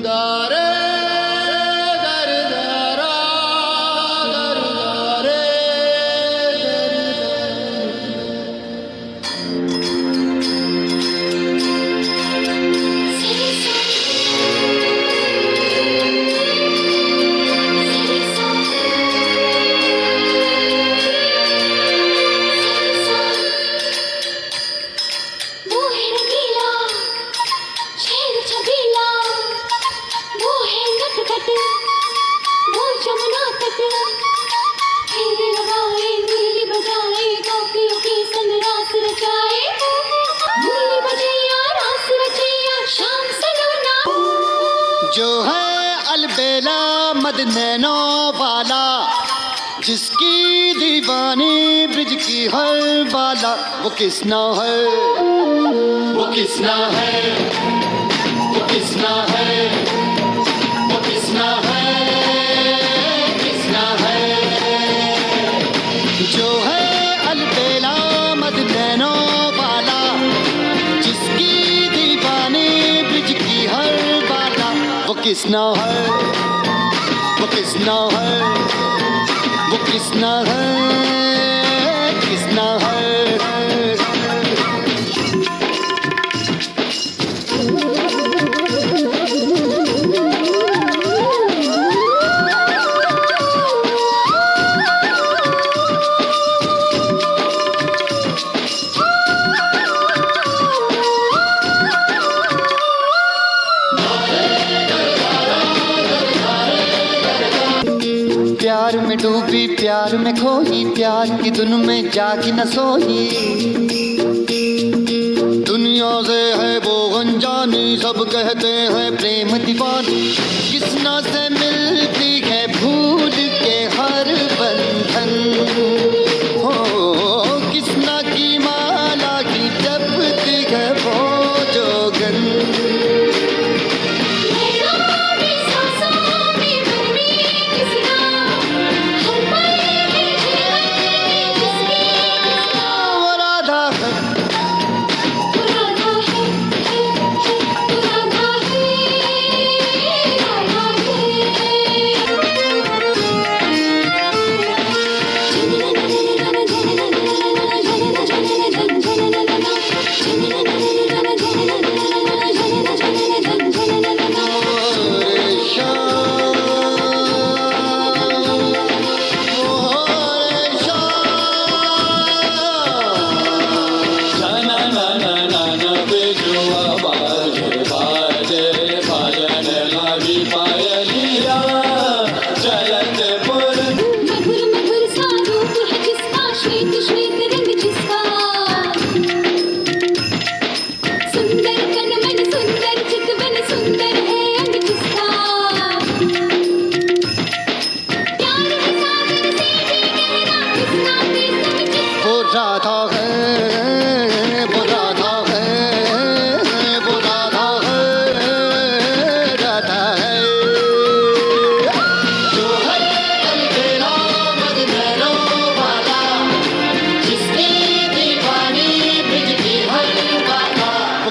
गारे गरदारा गरदारे जो है अलबेला मद नैनों वाला, जिसकी दीवानी ब्रिज की हर बाला, वो किसना है, वो किसना है, वो किसना है, वो किसना है, किसना है। जो है अलबेला मद नैनों वाला, जिसकी दीवानी ब्रिज की हर बाला, वो किसना है, वो किसना है, वो किसना है, किसना है। प्यार में डूबी प्यार में खोई, प्यार की धुन में जागी न सोई, दुनिया से है वो अनजानी, सब कहते हैं प्रेम दीवानी, किसना से मिलती है भूल के हर बंधन, हो किसना की माला की जपती है वो जोगन।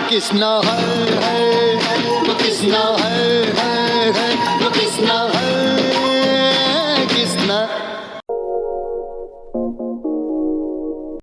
किसना है, वो किसना है,